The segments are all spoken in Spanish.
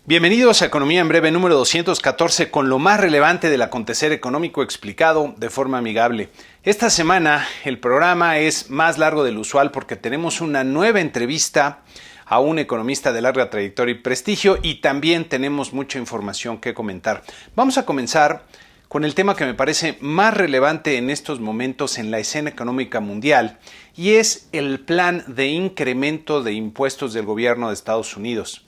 Bienvenidos a Economía en Breve número 214 con lo más relevante del acontecer económico explicado de forma amigable. Esta semana el programa es más largo del usual porque tenemos una nueva entrevista a un economista de larga trayectoria y prestigio y también tenemos mucha información que comentar. Vamos a comenzar con el tema que me parece más relevante en estos momentos en la escena económica mundial y es el plan de incremento de impuestos del gobierno de Estados Unidos.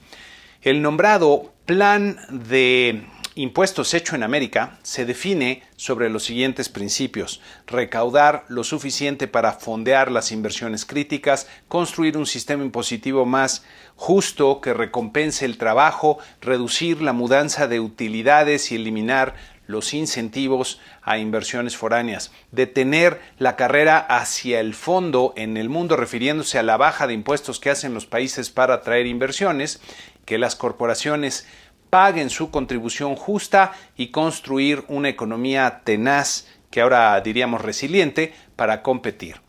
El nombrado Plan de Impuestos Hecho en América se define sobre los siguientes principios: recaudar lo suficiente para fondear las inversiones críticas, construir un sistema impositivo más justo que recompense el trabajo, reducir la mudanza de utilidades y eliminar los incentivos a inversiones foráneas, detener la carrera hacia el fondo en el mundo refiriéndose a la baja de impuestos que hacen los países para atraer inversiones, que las corporaciones paguen su contribución justa y construir una economía tenaz, que ahora diríamos resiliente, para competir.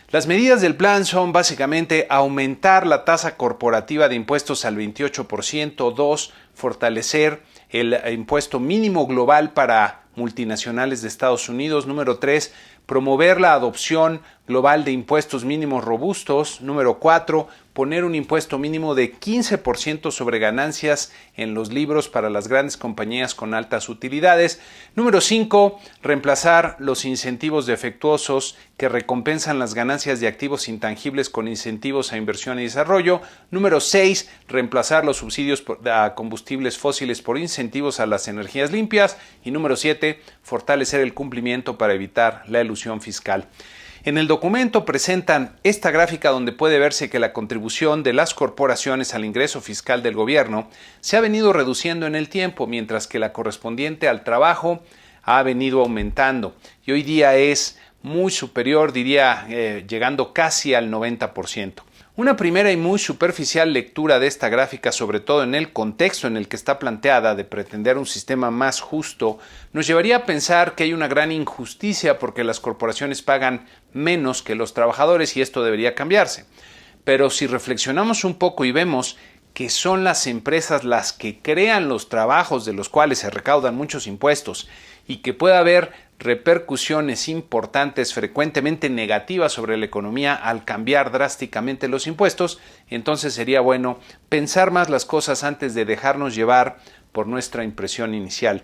Las medidas del plan son básicamente aumentar la tasa corporativa de impuestos al 28%, 2, fortalecer el impuesto mínimo global para multinacionales de Estados Unidos, número 3, promover la adopción global de impuestos mínimos robustos, número 4, poner un impuesto mínimo de 15% sobre ganancias en los libros para las grandes compañías con altas utilidades, número 5, reemplazar los incentivos defectuosos que recompensan las ganancias de activos intangibles con incentivos a inversión y desarrollo, número 6, reemplazar los subsidios a combustibles fósiles por incentivos a las energías limpias y número 7, fortalecer el cumplimiento para evitar la elusión fiscal. En el documento presentan esta gráfica donde puede verse que la contribución de las corporaciones al ingreso fiscal del gobierno se ha venido reduciendo en el tiempo, mientras que la correspondiente al trabajo ha venido aumentando y hoy día es muy superior, diría, llegando casi al 90%. Una primera y muy superficial lectura de esta gráfica, sobre todo en el contexto en el que está planteada de pretender un sistema más justo, nos llevaría a pensar que hay una gran injusticia porque las corporaciones pagan menos que los trabajadores y esto debería cambiarse. Pero si reflexionamos un poco y vemos que son las empresas las que crean los trabajos de los cuales se recaudan muchos impuestos y que puede haber repercusiones importantes, frecuentemente negativas sobre la economía al cambiar drásticamente los impuestos, entonces sería bueno pensar más las cosas antes de dejarnos llevar por nuestra impresión inicial.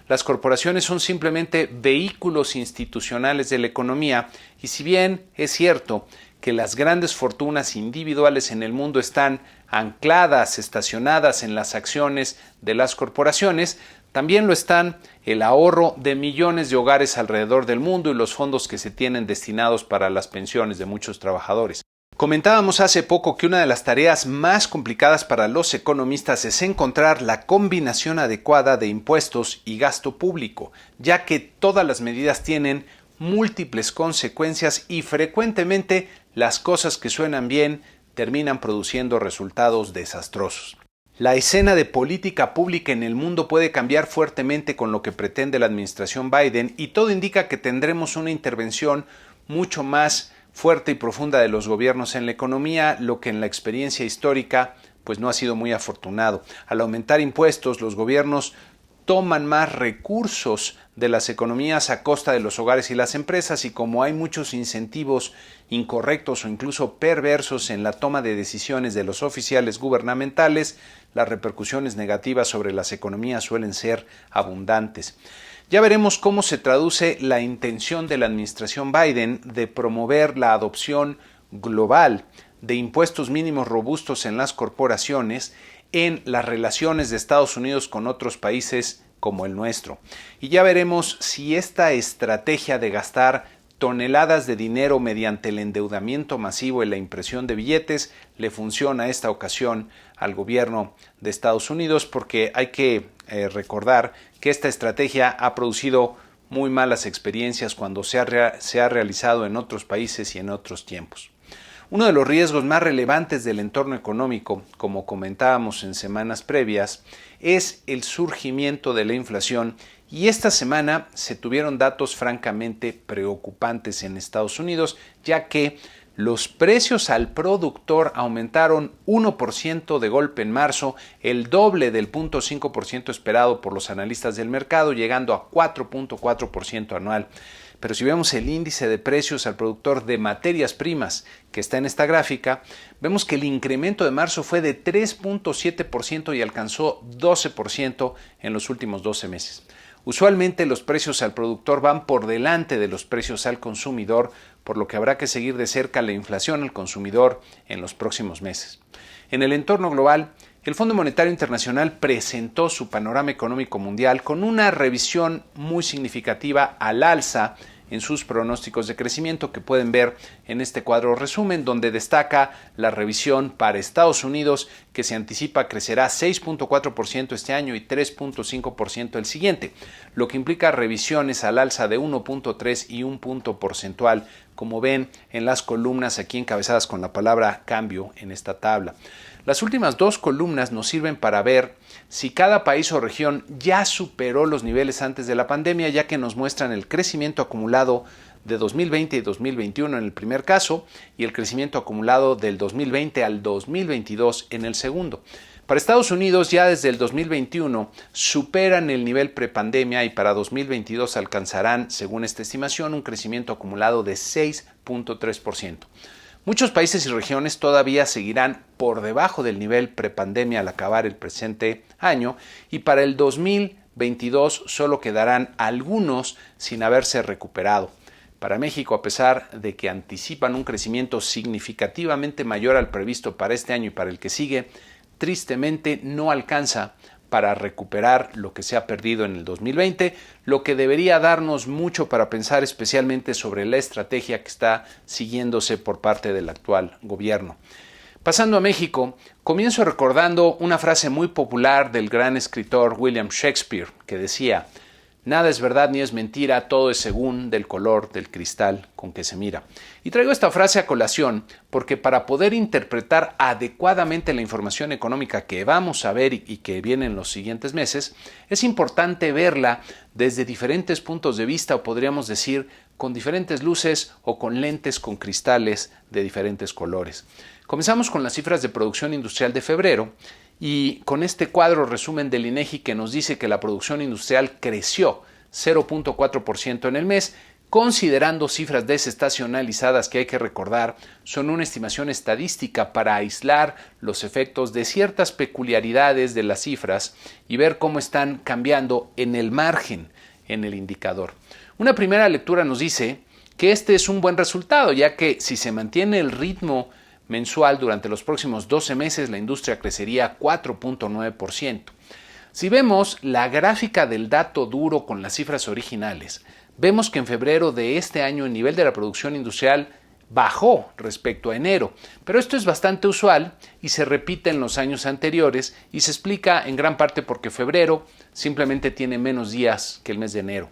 Las corporaciones son simplemente vehículos institucionales de la economía y si bien es cierto que las grandes fortunas individuales en el mundo están ancladas, estacionadas en las acciones de las corporaciones, también lo están el ahorro de millones de hogares alrededor del mundo y los fondos que se tienen destinados para las pensiones de muchos trabajadores. Comentábamos hace poco que una de las tareas más complicadas para los economistas es encontrar la combinación adecuada de impuestos y gasto público, ya que todas las medidas tienen múltiples consecuencias y frecuentemente las cosas que suenan bien terminan produciendo resultados desastrosos. La escena de política pública en el mundo puede cambiar fuertemente con lo que pretende la administración Biden y todo indica que tendremos una intervención mucho más fuerte y profunda de los gobiernos en la economía, lo que en la experiencia histórica pues no ha sido muy afortunado. Al aumentar impuestos, los gobiernos toman más recursos de las economías a costa de los hogares y las empresas y como hay muchos incentivos incorrectos o incluso perversos en la toma de decisiones de los oficiales gubernamentales, las repercusiones negativas sobre las economías suelen ser abundantes. Ya veremos cómo se traduce la intención de la administración Biden de promover la adopción global de impuestos mínimos robustos en las corporaciones en las relaciones de Estados Unidos con otros países como el nuestro. Y ya veremos si esta estrategia de gastar toneladas de dinero mediante el endeudamiento masivo y la impresión de billetes le funciona a esta ocasión al gobierno de Estados Unidos, porque hay que recordar que esta estrategia ha producido muy malas experiencias cuando se ha realizado en otros países y en otros tiempos. Uno de los riesgos más relevantes del entorno económico, como comentábamos en semanas previas, es el surgimiento de la inflación y esta semana se tuvieron datos francamente preocupantes en Estados Unidos, ya que Los precios al productor aumentaron 1% de golpe en marzo, el doble del 0.5% esperado por los analistas del mercado, llegando a 4.4% anual. Pero si vemos el índice de precios al productor de materias primas que está en esta gráfica, vemos que el incremento de marzo fue de 3.7% y alcanzó 12% en los últimos 12 meses. Usualmente los precios al productor van por delante de los precios al consumidor, por lo que habrá que seguir de cerca la inflación al consumidor en los próximos meses. En el entorno global, el Fondo Monetario Internacional presentó su panorama económico mundial con una revisión muy significativa al alza en sus pronósticos de crecimiento que pueden ver en este cuadro resumen, donde destaca la revisión para Estados Unidos, que se anticipa crecerá 6.4% este año y 3.5% el siguiente, lo que implica revisiones al alza de 1.3 y un punto porcentual, como ven en las columnas aquí encabezadas con la palabra cambio en esta tabla. Las últimas dos columnas nos sirven para ver si cada país o región ya superó los niveles antes de la pandemia, ya que nos muestran el crecimiento acumulado de 2020 y 2021 en el primer caso y el crecimiento acumulado del 2020 al 2022 en el segundo. Para Estados Unidos ya desde el 2021 superan el nivel prepandemia y para 2022 alcanzarán, según esta estimación, un crecimiento acumulado de 6.3%. Muchos países y regiones todavía seguirán por debajo del nivel prepandemia al acabar el presente año y para el 2022 solo quedarán algunos sin haberse recuperado. Para México, a pesar de que anticipan un crecimiento significativamente mayor al previsto para este año y para el que sigue, tristemente no alcanza para recuperar lo que se ha perdido en el 2020, lo que debería darnos mucho para pensar especialmente sobre la estrategia que está siguiéndose por parte del actual gobierno. Pasando a México, comienzo recordando una frase muy popular del gran escritor William Shakespeare, que decía: nada es verdad ni es mentira, todo es según del color del cristal con que se mira. Y traigo esta frase a colación porque para poder interpretar adecuadamente la información económica que vamos a ver y que viene en los siguientes meses, es importante verla desde diferentes puntos de vista, o podríamos decir con diferentes luces o con lentes con cristales de diferentes colores. Comenzamos con las cifras de producción industrial de febrero, y con este cuadro resumen del INEGI que nos dice que la producción industrial creció 0.4% en el mes, considerando cifras desestacionalizadas que hay que recordar son una estimación estadística para aislar los efectos de ciertas peculiaridades de las cifras y ver cómo están cambiando en el margen en el indicador. Una primera lectura nos dice que este es un buen resultado, ya que si se mantiene el ritmo mensual durante los próximos 12 meses, la industria crecería 4.9%. Si vemos la gráfica del dato duro con las cifras originales, vemos que en febrero de este año el nivel de la producción industrial bajó respecto a enero, pero esto es bastante usual y se repite en los años anteriores y se explica en gran parte porque febrero simplemente tiene menos días que el mes de enero.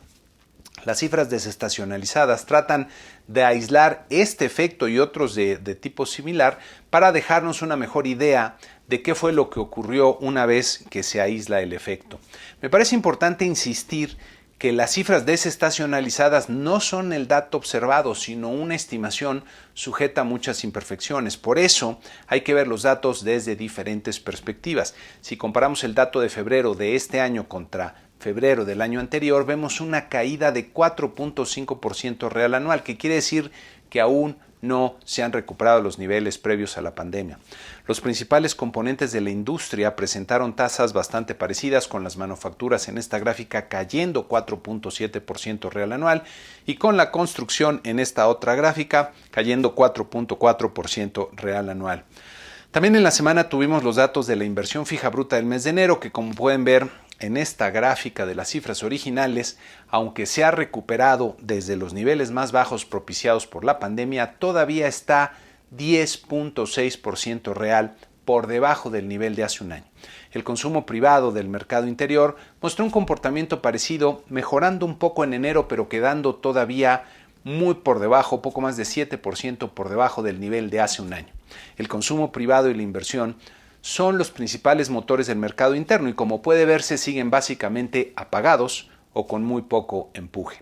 Las cifras desestacionalizadas tratan de aislar este efecto y otros de tipo similar para dejarnos una mejor idea de qué fue lo que ocurrió una vez que se aísla el efecto. Me parece importante insistir que las cifras desestacionalizadas no son el dato observado, sino una estimación sujeta a muchas imperfecciones. Por eso hay que ver los datos desde diferentes perspectivas. Si comparamos el dato de febrero de este año contra febrero del año anterior, vemos una caída de 4.5% real anual, que quiere decir que aún no se han recuperado los niveles previos a la pandemia. Los principales componentes de la industria presentaron tasas bastante parecidas, con las manufacturas en esta gráfica cayendo 4.7% real anual y con la construcción en esta otra gráfica cayendo 4.4% real anual. También en la semana tuvimos los datos de la inversión fija bruta del mes de enero, que como pueden ver en esta gráfica de las cifras originales, aunque se ha recuperado desde los niveles más bajos propiciados por la pandemia, todavía está 10.6% real por debajo del nivel de hace un año. El consumo privado del mercado interior mostró un comportamiento parecido, mejorando un poco en enero, pero quedando todavía muy por debajo, poco más de 7% por debajo del nivel de hace un año. El consumo privado y la inversión son los principales motores del mercado interno y, como puede verse, siguen básicamente apagados o con muy poco empuje.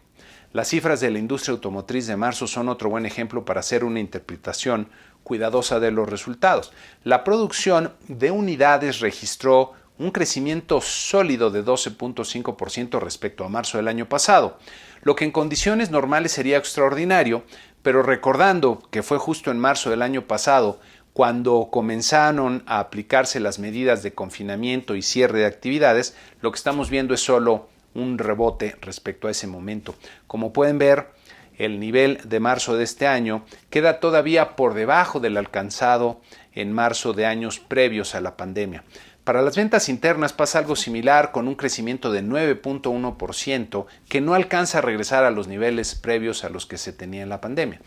Las cifras de la industria automotriz de marzo son otro buen ejemplo para hacer una interpretación cuidadosa de los resultados. La producción de unidades registró un crecimiento sólido de 12.5% respecto a marzo del año pasado, lo que en condiciones normales sería extraordinario, pero recordando que fue justo en marzo del año pasado cuando comenzaron a aplicarse las medidas de confinamiento y cierre de actividades, lo que estamos viendo es solo un rebote respecto a ese momento. Como pueden ver, el nivel de marzo de este año queda todavía por debajo del alcanzado en marzo de años previos a la pandemia. Para las ventas internas pasa algo similar con un crecimiento de 9.1% que no alcanza a regresar a los niveles previos a los que se tenía en la pandemia.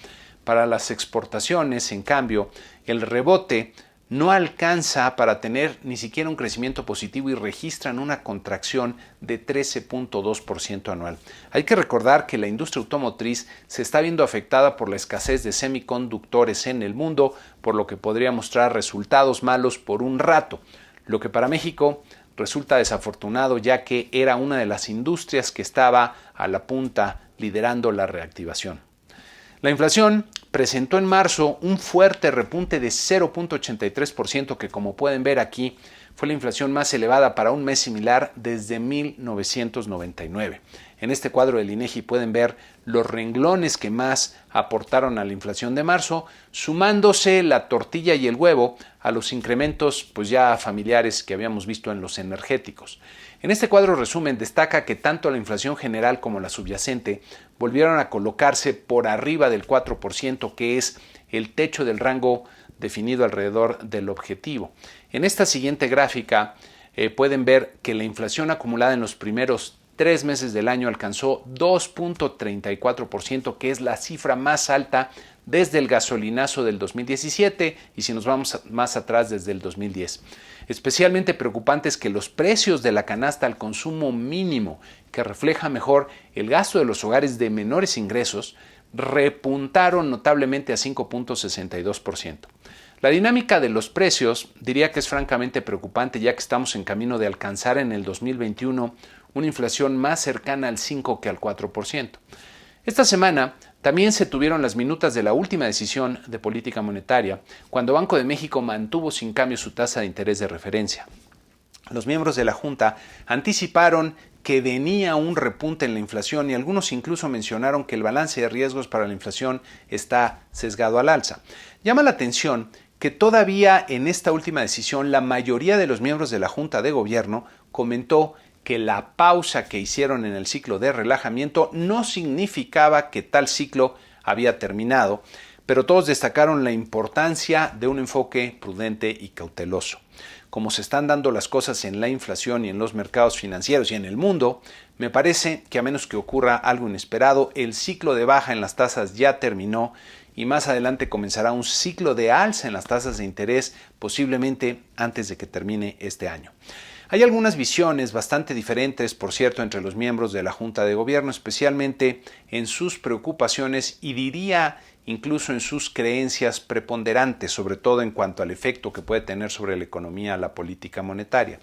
Para las exportaciones, en cambio, el rebote no alcanza para tener ni siquiera un crecimiento positivo y registran una contracción de 13.2% anual. Hay que recordar que la industria automotriz se está viendo afectada por la escasez de semiconductores en el mundo, por lo que podría mostrar resultados malos por un rato, lo que para México resulta desafortunado ya que era una de las industrias que estaba a la punta liderando la reactivación. La inflación presentó en marzo un fuerte repunte de 0.83% que, como pueden ver aquí, fue la inflación más elevada para un mes similar desde 1999. En este cuadro del INEGI pueden ver los renglones que más aportaron a la inflación de marzo, sumándose la tortilla y el huevo a los incrementos pues ya familiares que habíamos visto en los energéticos. En este cuadro resumen destaca que tanto la inflación general como la subyacente volvieron a colocarse por arriba del 4%, que es el techo del rango definido alrededor del objetivo. En esta siguiente gráfica pueden ver que la inflación acumulada en los primeros 3 meses del año alcanzó 2.34%, que es la cifra más alta desde el gasolinazo del 2017 y si nos vamos más atrás desde el 2010. Especialmente preocupante es que los precios de la canasta al consumo mínimo, que refleja mejor el gasto de los hogares de menores ingresos, repuntaron notablemente a 5.62%. La dinámica de los precios diría que es francamente preocupante ya que estamos en camino de alcanzar en el 2021 una inflación más cercana al 5 que al 4%. Esta semana también se tuvieron las minutas de la última decisión de política monetaria, cuando Banco de México mantuvo sin cambio su tasa de interés de referencia. Los miembros de la Junta anticiparon que venía un repunte en la inflación y algunos incluso mencionaron que el balance de riesgos para la inflación está sesgado al alza. Llama la atención que todavía en esta última decisión la mayoría de los miembros de la Junta de Gobierno comentó que la pausa que hicieron en el ciclo de relajamiento no significaba que tal ciclo había terminado, pero todos destacaron la importancia de un enfoque prudente y cauteloso. Como se están dando las cosas en la inflación y en los mercados financieros y en el mundo, me parece que a menos que ocurra algo inesperado, el ciclo de baja en las tasas ya terminó y más adelante comenzará un ciclo de alza en las tasas de interés, posiblemente antes de que termine este año. Hay algunas visiones bastante diferentes, por cierto, entre los miembros de la Junta de Gobierno, especialmente en sus preocupaciones y diría incluso en sus creencias preponderantes, sobre todo en cuanto al efecto que puede tener sobre la economía la política monetaria.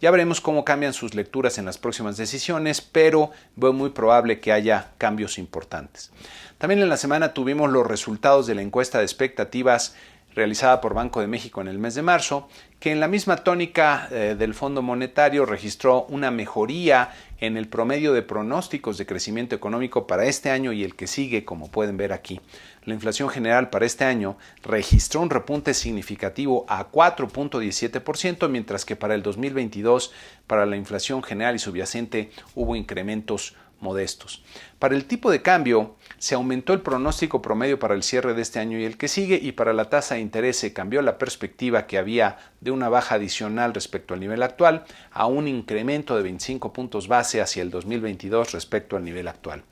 Ya veremos cómo cambian sus lecturas en las próximas decisiones, pero veo muy probable que haya cambios importantes. También en la semana tuvimos los resultados de la encuesta de expectativas realizada por Banco de México en el mes de marzo, que en la misma tónica del Fondo Monetario registró una mejoría en el promedio de pronósticos de crecimiento económico para este año y el que sigue, como pueden ver aquí. La inflación general para este año registró un repunte significativo a 4.17%, mientras que para el 2022, para la inflación general y subyacente, hubo incrementos modestos. Para el tipo de cambio, se aumentó el pronóstico promedio para el cierre de este año y el que sigue, y para la tasa de interés se cambió la perspectiva que había de una baja adicional respecto al nivel actual a un incremento de 25 puntos base hacia el 2022 respecto al nivel actual.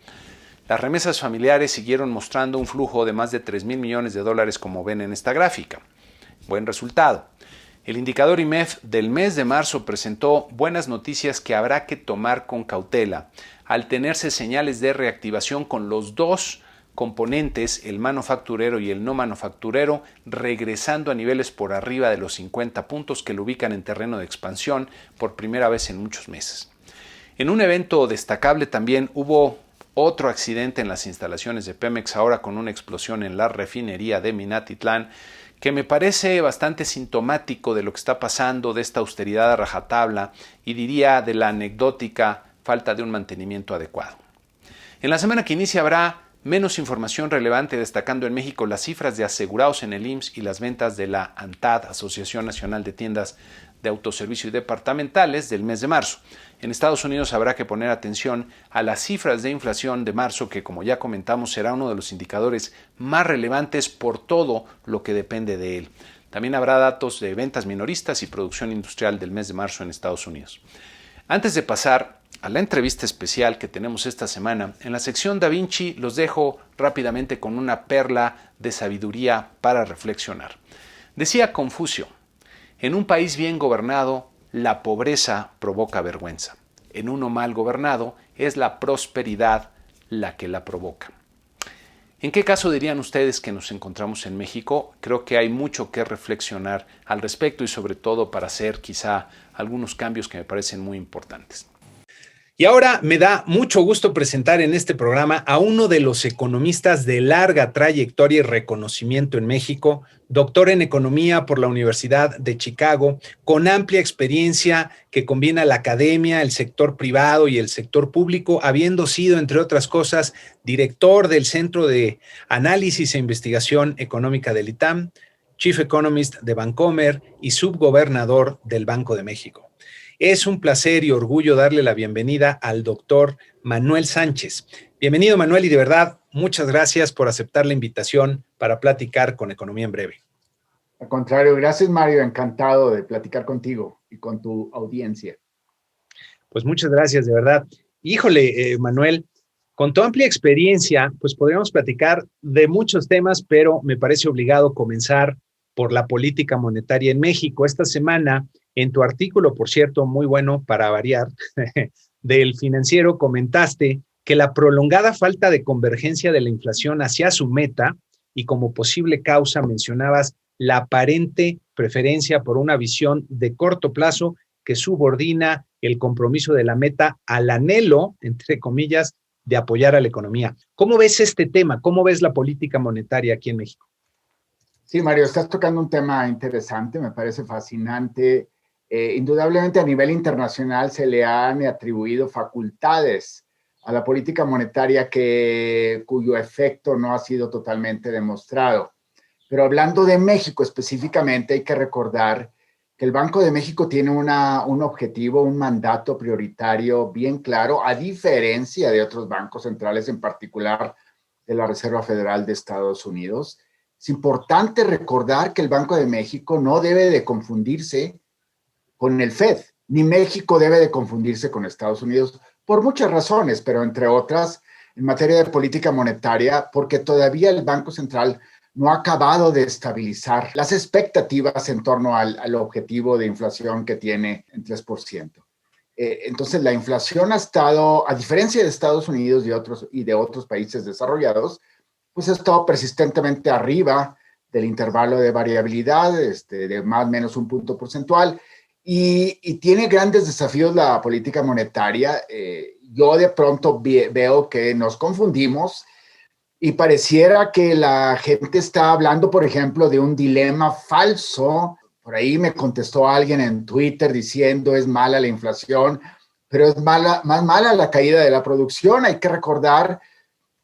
Las remesas familiares siguieron mostrando un flujo de más de 3,000 millones de dólares, como ven en esta gráfica. Buen resultado. El indicador IMEF del mes de marzo presentó buenas noticias que habrá que tomar con cautela al tenerse señales de reactivación con los dos componentes, el manufacturero y el no manufacturero, regresando a niveles por arriba de los 50 puntos que lo ubican en terreno de expansión por primera vez en muchos meses. En un evento destacable también hubo otro accidente en las instalaciones de Pemex, ahora con una explosión en la refinería de Minatitlán, que me parece bastante sintomático de lo que está pasando, de esta austeridad a rajatabla y diría de la anecdótica falta de un mantenimiento adecuado. En la semana que inicia habrá menos información relevante, destacando en México las cifras de asegurados en el IMSS y las ventas de la ANTAD, Asociación Nacional de Tiendas de Autoservicio y Departamentales, del mes de marzo. En Estados Unidos habrá que poner atención a las cifras de inflación de marzo, que, como ya comentamos, será uno de los indicadores más relevantes por todo lo que depende de él. También habrá datos de ventas minoristas y producción industrial del mes de marzo en Estados Unidos. Antes de pasar a la entrevista especial que tenemos esta semana, en la sección Da Vinci los dejo rápidamente con una perla de sabiduría para reflexionar. Decía Confucio: en un país bien gobernado, la pobreza provoca vergüenza. En uno mal gobernado, es la prosperidad la que la provoca. ¿En qué caso dirían ustedes que nos encontramos en México? Creo que hay mucho que reflexionar al respecto y sobre todo para hacer quizá algunos cambios que me parecen muy importantes. Y ahora me da mucho gusto presentar en este programa a uno de los economistas de larga trayectoria y reconocimiento en México, doctor en economía por la Universidad de Chicago, con amplia experiencia que combina la academia, el sector privado y el sector público, habiendo sido, entre otras cosas, director del Centro de Análisis e Investigación Económica del ITAM, Chief Economist de Bancomer y subgobernador del Banco de México. Es un placer y orgullo darle la bienvenida al doctor Manuel Sánchez. Bienvenido, Manuel, y de verdad, muchas gracias por aceptar la invitación para platicar con Economía en Breve. Al contrario, gracias, Mario. Encantado de platicar contigo y con tu audiencia. Pues muchas gracias, de verdad. Híjole, Manuel, con tu amplia experiencia, pues podríamos platicar de muchos temas, pero me parece obligado comenzar por la política monetaria en México. Esta semana, en tu artículo, por cierto, muy bueno para variar, del Financiero, comentaste que la prolongada falta de convergencia de la inflación hacia su meta y como posible causa mencionabas la aparente preferencia por una visión de corto plazo que subordina el compromiso de la meta al anhelo, entre comillas, de apoyar a la economía. ¿Cómo ves este tema? ¿Cómo ves la política monetaria aquí en México? Sí, Mario, estás tocando un tema interesante, me parece fascinante. Indudablemente a nivel internacional se le han atribuido facultades a la política monetaria cuyo efecto no ha sido totalmente demostrado. Pero hablando de México específicamente, hay que recordar que el Banco de México tiene un objetivo, un mandato prioritario bien claro, a diferencia de otros bancos centrales, en particular de la Reserva Federal de Estados Unidos. Es importante recordar que el Banco de México no debe de confundirse con el FED, ni México debe de confundirse con Estados Unidos por muchas razones, pero entre otras, en materia de política monetaria, porque todavía el Banco Central no ha acabado de estabilizar las expectativas en torno al objetivo de inflación que tiene en 3%. Entonces, la inflación ha estado, a diferencia de Estados Unidos y de otros países desarrollados, pues ha estado persistentemente arriba del intervalo de variabilidad, de más o menos un punto porcentual, y tiene grandes desafíos la política monetaria. Yo de pronto veo que nos confundimos y pareciera que la gente está hablando, por ejemplo, de un dilema falso. Por ahí me contestó alguien en Twitter diciendo es mala la inflación, pero es más mala la caída de la producción. Hay que recordar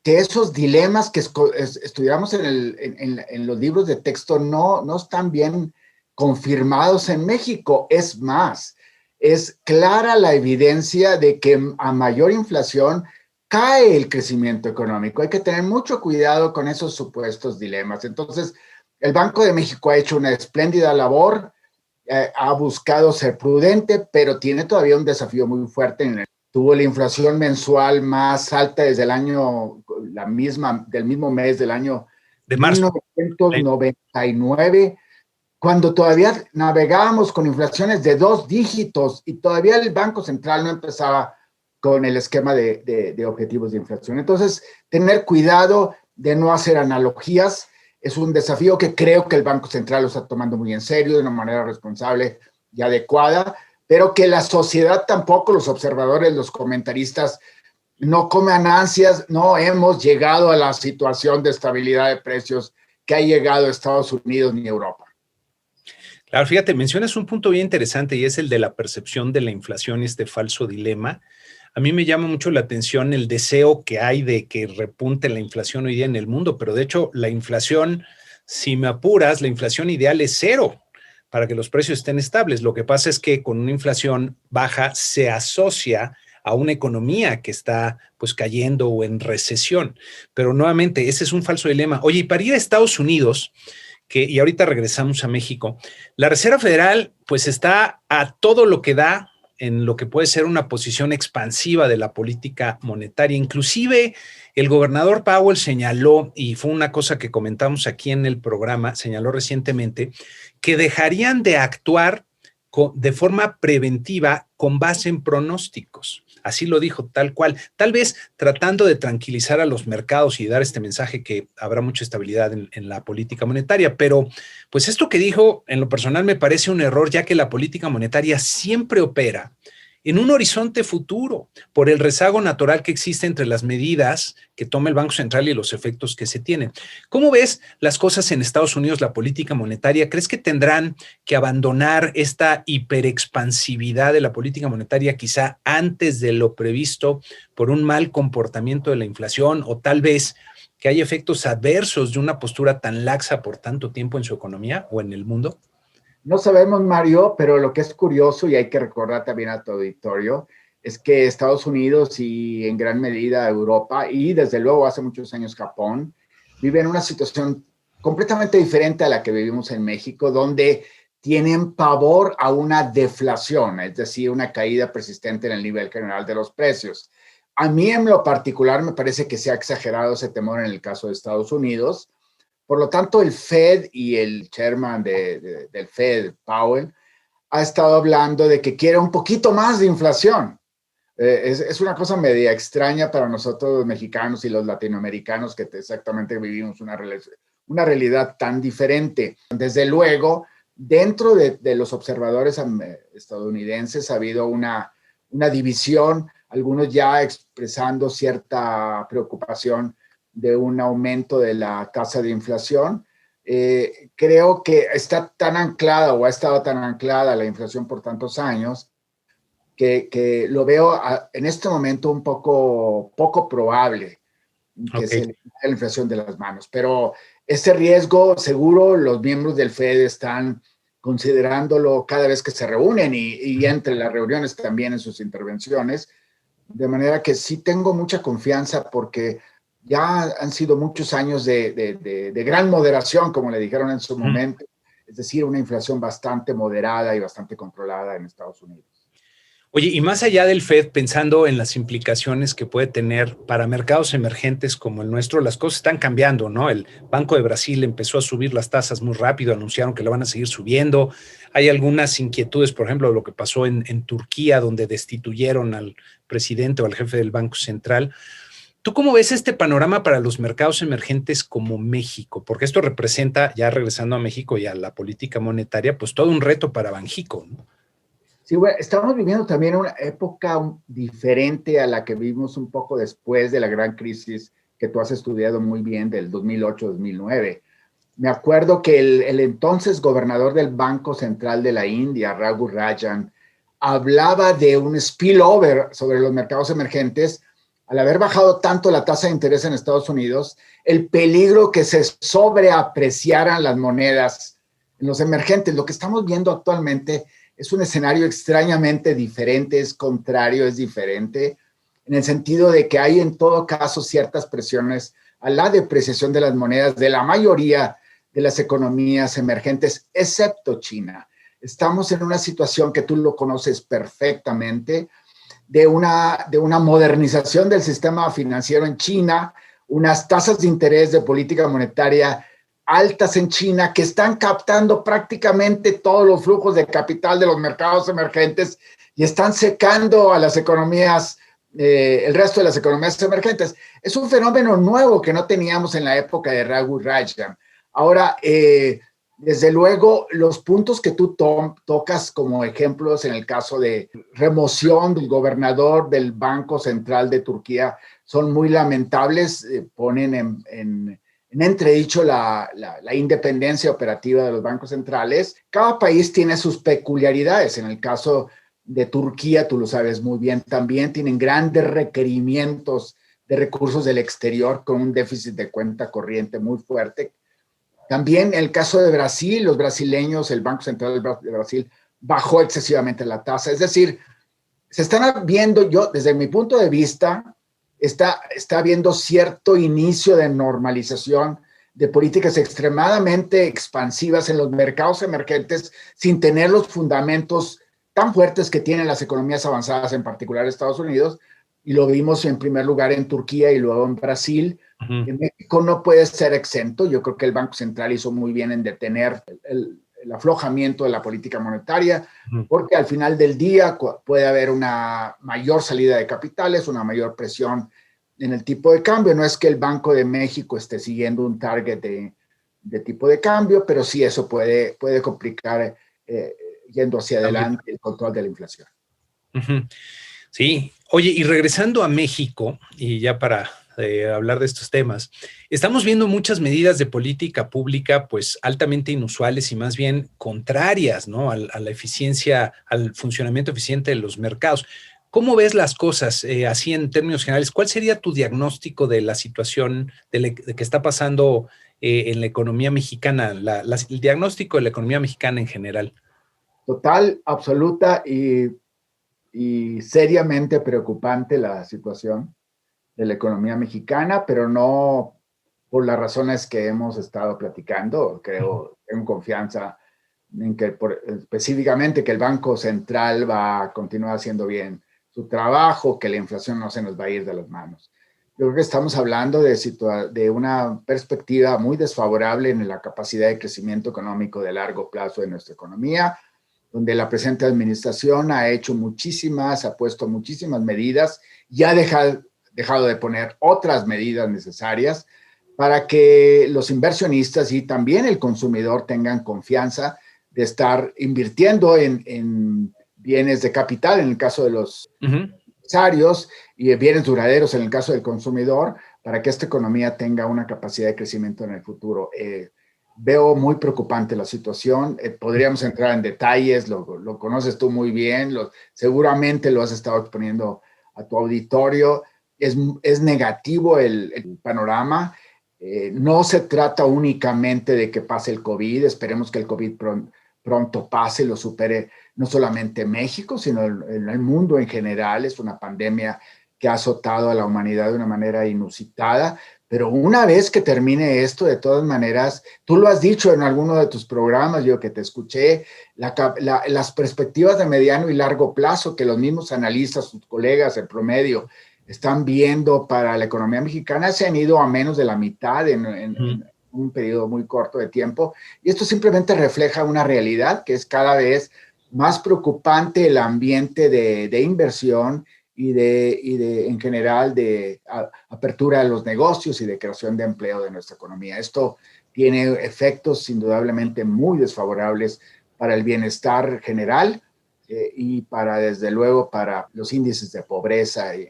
que esos dilemas que estudiamos en los libros de texto no están bien confirmados en México. Es más, es clara la evidencia de que a mayor inflación cae el crecimiento económico. Hay que tener mucho cuidado con esos supuestos dilemas. Entonces, el Banco de México ha hecho una espléndida labor, ha buscado ser prudente, pero tiene todavía un desafío muy fuerte. Tuvo la inflación mensual más alta desde el año, del mismo mes del año de marzo 1999, cuando todavía navegábamos con inflaciones de 2 dígitos y todavía el Banco Central no empezaba con el esquema de objetivos de inflación. Entonces, tener cuidado de no hacer analogías es un desafío que creo que el Banco Central lo está tomando muy en serio, de una manera responsable y adecuada, pero que la sociedad tampoco, los observadores, los comentaristas, no coman ansias, no hemos llegado a la situación de estabilidad de precios que ha llegado a Estados Unidos ni Europa. Claro, fíjate, mencionas un punto bien interesante y es el de la percepción de la inflación y este falso dilema. A mí me llama mucho la atención el deseo que hay de que repunte la inflación hoy día en el mundo, pero de hecho la inflación, si me apuras, la inflación ideal es cero para que los precios estén estables. Lo que pasa es que con una inflación baja se asocia a una economía que está pues cayendo o en recesión. Pero nuevamente, ese es un falso dilema. Oye, y para ir a Estados Unidos, y ahorita regresamos a México, la Reserva Federal pues está a todo lo que da en lo que puede ser una posición expansiva de la política monetaria. Inclusive el gobernador Powell señaló, y fue una cosa que comentamos aquí en el programa, señaló recientemente, que dejarían de actuar de forma preventiva con base en pronósticos. Así lo dijo, tal cual. Tal vez tratando de tranquilizar a los mercados y dar este mensaje que habrá mucha estabilidad en la política monetaria. Pero, pues esto que dijo, en lo personal me parece un error, ya que la política monetaria siempre opera en un horizonte futuro, por el rezago natural que existe entre las medidas que toma el Banco Central y los efectos que se tienen. ¿Cómo ves las cosas en Estados Unidos, la política monetaria? ¿Crees que tendrán que abandonar esta hiperexpansividad de la política monetaria quizá antes de lo previsto por un mal comportamiento de la inflación o tal vez que hay efectos adversos de una postura tan laxa por tanto tiempo en su economía o en el mundo? No sabemos, Mario, pero lo que es curioso y hay que recordar también a tu auditorio es que Estados Unidos y en gran medida Europa y desde luego hace muchos años Japón viven una situación completamente diferente a la que vivimos en México, donde tienen pavor a una deflación, es decir, una caída persistente en el nivel general de los precios. A mí en lo particular me parece que se ha exagerado ese temor en el caso de Estados Unidos. Por lo tanto, el Fed y el chairman del Fed, Powell, ha estado hablando de que quiere un poquito más de inflación. Es una cosa media extraña para nosotros los mexicanos y los latinoamericanos que exactamente vivimos una realidad tan diferente. Desde luego, dentro de los observadores estadounidenses ha habido una división, algunos ya expresando cierta preocupación de un aumento de la tasa de inflación. Creo que está tan anclada o ha estado tan anclada la inflación por tantos años que lo veo en este momento un poco probable que se le quite la inflación de las manos. Pero este riesgo seguro los miembros del Fed están considerándolo cada vez que se reúnen y entre las reuniones también en sus intervenciones. De manera que sí tengo mucha confianza porque ya han sido muchos años de gran moderación, como le dijeron en su momento, es decir, una inflación bastante moderada y bastante controlada en Estados Unidos. Oye, y más allá del Fed, pensando en las implicaciones que puede tener para mercados emergentes como el nuestro, las cosas están cambiando, ¿no? El Banco de Brasil empezó a subir las tasas muy rápido, anunciaron que lo van a seguir subiendo. Hay algunas inquietudes, por ejemplo, lo que pasó en Turquía, donde destituyeron al presidente o al jefe del Banco Central. ¿Tú cómo ves este panorama para los mercados emergentes como México? Porque esto representa, ya regresando a México y a la política monetaria, pues todo un reto para Banjico, ¿no? Sí, bueno, estamos viviendo también una época diferente a la que vimos un poco después de la gran crisis que tú has estudiado muy bien del 2008-2009. Me acuerdo que el entonces gobernador del Banco Central de la India, Raghu Rajan, hablaba de un spillover sobre los mercados emergentes al haber bajado tanto la tasa de interés en Estados Unidos, el peligro que se sobreapreciaran las monedas en los emergentes. Lo que estamos viendo actualmente es un escenario extrañamente diferente, es contrario, es diferente, en el sentido de que hay en todo caso ciertas presiones a la depreciación de las monedas de la mayoría de las economías emergentes, excepto China. Estamos en una situación que tú lo conoces perfectamente, de una modernización del sistema financiero en China, unas tasas de interés de política monetaria altas en China que están captando prácticamente todos los flujos de capital de los mercados emergentes y están secando a las economías, el resto de las economías emergentes. Es un fenómeno nuevo que no teníamos en la época de Raghu Rajan. Ahora, Desde luego, los puntos que tú tocas como ejemplos en el caso de remoción del gobernador del Banco Central de Turquía son muy lamentables, ponen en entredicho la independencia operativa de los bancos centrales. Cada país tiene sus peculiaridades. En el caso de Turquía, tú lo sabes muy bien, también tienen grandes requerimientos de recursos del exterior con un déficit de cuenta corriente muy fuerte. También en el caso de Brasil, los brasileños, el Banco Central de Brasil bajó excesivamente la tasa. Es decir, se están viendo, yo desde mi punto de vista, está habiendo cierto inicio de normalización de políticas extremadamente expansivas en los mercados emergentes sin tener los fundamentos tan fuertes que tienen las economías avanzadas, en particular Estados Unidos, y lo vimos en primer lugar en Turquía y luego en Brasil. En México no puede ser exento. Yo creo que el Banco Central hizo muy bien en detener el aflojamiento de la política monetaria, porque al final del día puede haber una mayor salida de capitales, una mayor presión en el tipo de cambio. No es que el Banco de México esté siguiendo un target de tipo de cambio, pero sí eso puede complicar yendo hacia adelante el control de la inflación. Sí. Oye, y regresando a México, y ya para hablar de estos temas, estamos viendo muchas medidas de política pública pues altamente inusuales y más bien contrarias, ¿no? a la eficiencia, al funcionamiento eficiente de los mercados. ¿Cómo ves las cosas así en términos generales? ¿Cuál sería tu diagnóstico de la situación de que está pasando en la economía mexicana, el diagnóstico de la economía mexicana en general? Total, absoluta y seriamente preocupante la situación de la economía mexicana, pero no por las razones que hemos estado platicando. Tengo confianza en que específicamente que el Banco Central va a continuar haciendo bien su trabajo, que la inflación no se nos va a ir de las manos. Yo creo que estamos hablando de una perspectiva muy desfavorable en la capacidad de crecimiento económico de largo plazo de nuestra economía, donde la presente administración ha hecho ha puesto muchísimas medidas y ha dejado de poner otras medidas necesarias para que los inversionistas y también el consumidor tengan confianza de estar invirtiendo en bienes de capital, en el caso de los empresarios, y bienes duraderos en el caso del consumidor, para que esta economía tenga una capacidad de crecimiento en el futuro. Veo muy preocupante la situación. Podríamos entrar en detalles, lo conoces tú muy bien, seguramente lo has estado exponiendo a tu auditorio. Es negativo el panorama. No se trata únicamente de que pase el COVID. Esperemos que el COVID pronto pase, lo supere no solamente México, sino en el mundo en general. Es una pandemia que ha azotado a la humanidad de una manera inusitada. Pero una vez que termine esto, de todas maneras, tú lo has dicho en alguno de tus programas, yo que te escuché, las perspectivas de mediano y largo plazo que los mismos analistas, sus colegas, el promedio, están viendo para la economía mexicana se han ido a menos de la mitad en un periodo muy corto de tiempo. Y esto simplemente refleja una realidad que es cada vez más preocupante el ambiente de inversión y en general de apertura de los negocios y de creación de empleo de nuestra economía. Esto tiene efectos indudablemente muy desfavorables para el bienestar general y desde luego, para los índices de pobreza y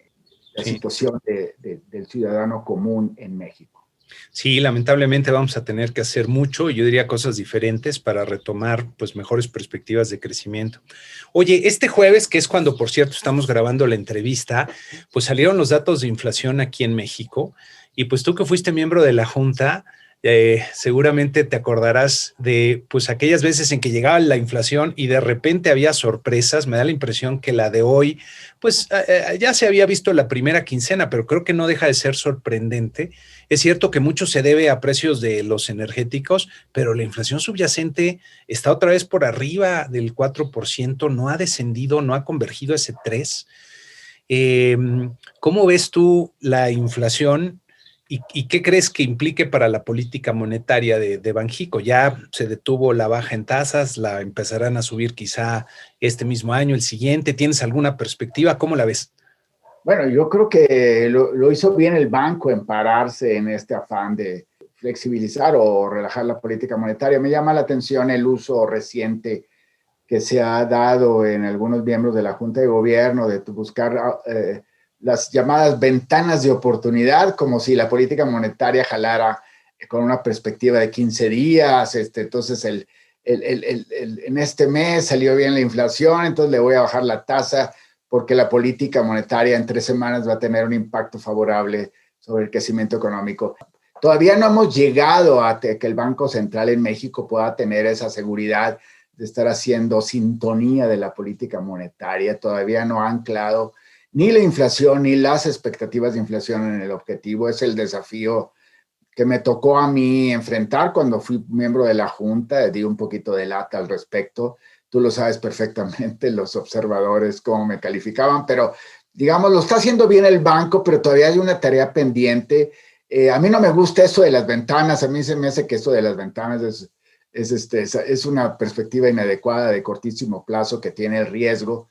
la situación del ciudadano común en México. Sí, lamentablemente vamos a tener que hacer mucho, yo diría cosas diferentes para retomar pues mejores perspectivas de crecimiento. Oye, este jueves, que es cuando por cierto estamos grabando la entrevista, pues salieron los datos de inflación aquí en México y pues tú que fuiste miembro de la Junta, seguramente te acordarás de pues aquellas veces en que llegaba la inflación y de repente había sorpresas. Me da la impresión que la de hoy pues ya se había visto la primera quincena, pero creo que no deja de ser sorprendente. Es cierto que mucho se debe a precios de los energéticos, pero la inflación subyacente está otra vez por arriba del 4%, no ha descendido, no ha convergido a ese 3%. ¿Cómo ves tú la inflación y qué crees que implique para la política monetaria de Banxico? Ya se detuvo la baja en tasas, la empezarán a subir quizá este mismo año, el siguiente. ¿Tienes alguna perspectiva? ¿Cómo la ves? Bueno, yo creo que lo hizo bien el banco en pararse en este afán de flexibilizar o relajar la política monetaria. Me llama la atención el uso reciente que se ha dado en algunos miembros de la Junta de Gobierno de buscar las llamadas ventanas de oportunidad, como si la política monetaria jalara con una perspectiva de 15 días. Entonces, en este mes salió bien la inflación, entonces le voy a bajar la tasa porque la política monetaria en 3 semanas va a tener un impacto favorable sobre el crecimiento económico. Todavía no hemos llegado a que el Banco Central en México pueda tener esa seguridad de estar haciendo sintonía de la política monetaria. Todavía no ha anclado ni la inflación ni las expectativas de inflación en el objetivo. Es el desafío que me tocó a mí enfrentar cuando fui miembro de la Junta. Di un poquito de lata al respecto. Tú lo sabes perfectamente, los observadores cómo me calificaban, pero digamos, lo está haciendo bien el banco, pero todavía hay una tarea pendiente. A mí no me gusta eso de las ventanas. A mí se me hace que esto de las ventanas es una perspectiva inadecuada de cortísimo plazo que tiene el riesgo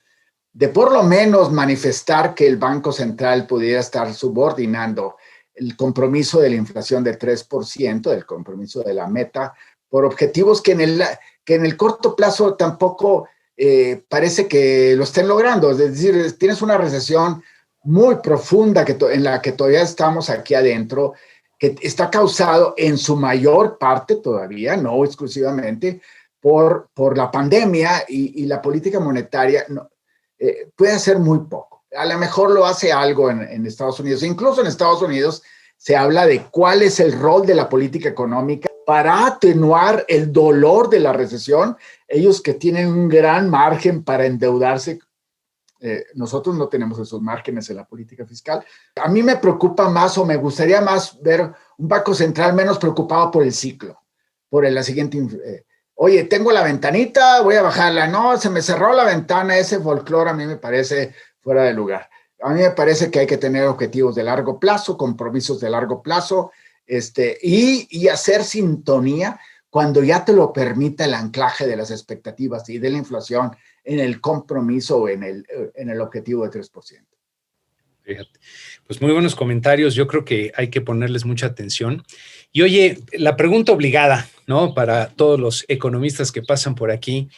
de por lo menos manifestar que el Banco Central pudiera estar subordinando el compromiso de la inflación de 3%, el compromiso de la meta, por objetivos que en el corto plazo tampoco parece que lo estén logrando. Es decir, tienes una recesión muy profunda en la que todavía estamos aquí adentro, que está causado en su mayor parte todavía, no exclusivamente, por la pandemia, y la política monetaria puede hacer muy poco. A lo mejor lo hace algo en Estados Unidos. Incluso en Estados Unidos se habla de cuál es el rol de la política económica para atenuar el dolor de la recesión. Ellos que tienen un gran margen para endeudarse, nosotros no tenemos esos márgenes en la política fiscal. A mí me preocupa más, o me gustaría más ver un Banco Central menos preocupado por el ciclo, por la siguiente. Oye, tengo la ventanita, voy a bajarla. No, se me cerró la ventana. Ese folclore a mí me parece fuera de lugar. A mí me parece que hay que tener objetivos de largo plazo, compromisos de largo plazo, y hacer sintonía cuando ya te lo permita el anclaje de las expectativas y de la inflación en el compromiso o en el objetivo de 3%. Fíjate. Pues muy buenos comentarios. Yo creo que hay que ponerles mucha atención. Y oye, la pregunta obligada, ¿no? Para todos los economistas que pasan por aquí,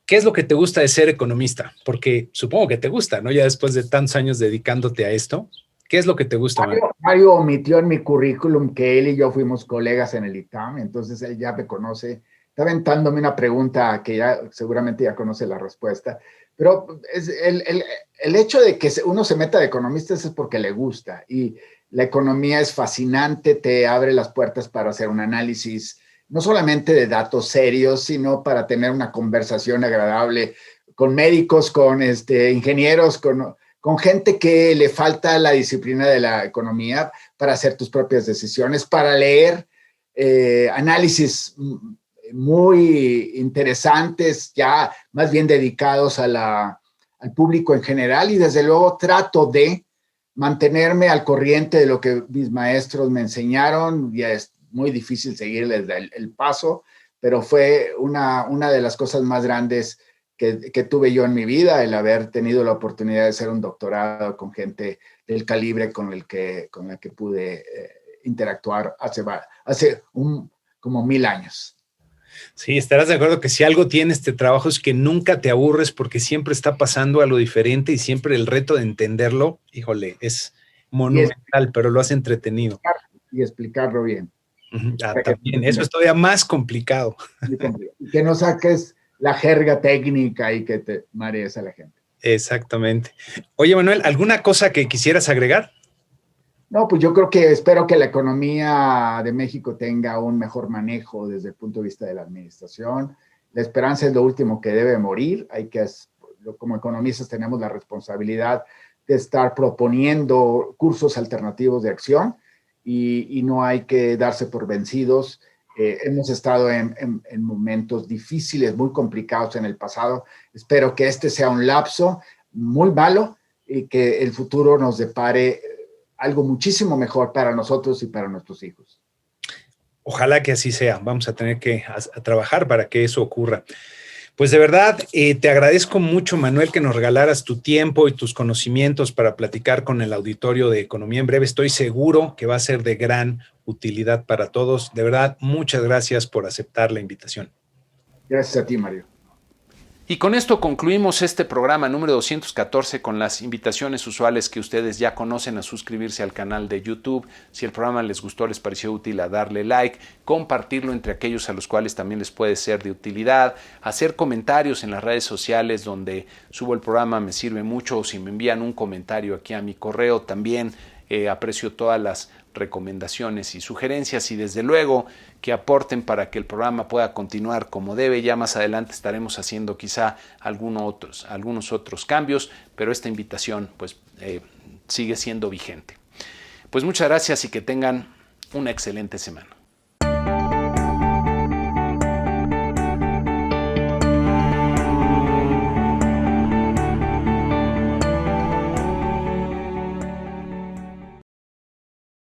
¿qué es lo que te gusta de ser economista? Porque supongo que te gusta, ¿no? Ya después de tantos años dedicándote a esto, ¿qué es lo que te gusta, Mario? Mario omitió en mi currículum que él y yo fuimos colegas en el ITAM, entonces él ya me conoce. Está aventándome una pregunta que ya seguramente ya conoce la respuesta, pero es el hecho de que uno se meta de economista es porque le gusta, y la economía es fascinante, te abre las puertas para hacer un análisis no solamente de datos serios, sino para tener una conversación agradable con médicos, con ingenieros, con gente que le falta la disciplina de la economía para hacer tus propias decisiones, para leer análisis muy interesantes, ya más bien dedicados al público en general, y desde luego trato de mantenerme al corriente de lo que mis maestros me enseñaron. Ya es muy difícil seguirles el paso, pero fue una de las cosas más grandes que tuve yo en mi vida, el haber tenido la oportunidad de hacer un doctorado con gente del calibre con la que pude interactuar hace como 1000 años. Sí, estarás de acuerdo que si algo tiene este trabajo es que nunca te aburres, porque siempre está pasando algo diferente y siempre el reto de entenderlo, híjole, es monumental, pero lo has entretenido. Y explicarlo bien. También, eso es todavía más complicado. Y que no saques la jerga técnica y que te marees a la gente. Exactamente. Oye, Manuel, ¿alguna cosa que quisieras agregar? No, pues yo creo que espero que la economía de México tenga un mejor manejo desde el punto de vista de la administración. La esperanza es lo último que debe morir. Como economistas tenemos la responsabilidad de estar proponiendo cursos alternativos de acción, y no hay que darse por vencidos. Hemos estado en momentos difíciles, muy complicados en el pasado. Espero que este sea un lapso muy malo y que el futuro nos depare algo muchísimo mejor para nosotros y para nuestros hijos. Ojalá que así sea. Vamos a tener que trabajar para que eso ocurra. Pues de verdad, te agradezco mucho, Manuel, que nos regalaras tu tiempo y tus conocimientos para platicar con el auditorio de Economía en Breve. Estoy seguro que va a ser de gran utilidad para todos. De verdad, muchas gracias por aceptar la invitación. Gracias a ti, Mario. Y con esto concluimos este programa número 214 con las invitaciones usuales que ustedes ya conocen a suscribirse al canal de YouTube. Si el programa les gustó, les pareció útil, a darle like, compartirlo entre aquellos a los cuales también les puede ser de utilidad, hacer comentarios en las redes sociales donde subo el programa me sirve mucho, o si me envían un comentario aquí a mi correo también. Aprecio todas las recomendaciones y sugerencias y desde luego que aporten para que el programa pueda continuar como debe. Ya más adelante estaremos haciendo quizá algunos otros cambios, pero esta invitación pues sigue siendo vigente. Pues muchas gracias y que tengan una excelente semana.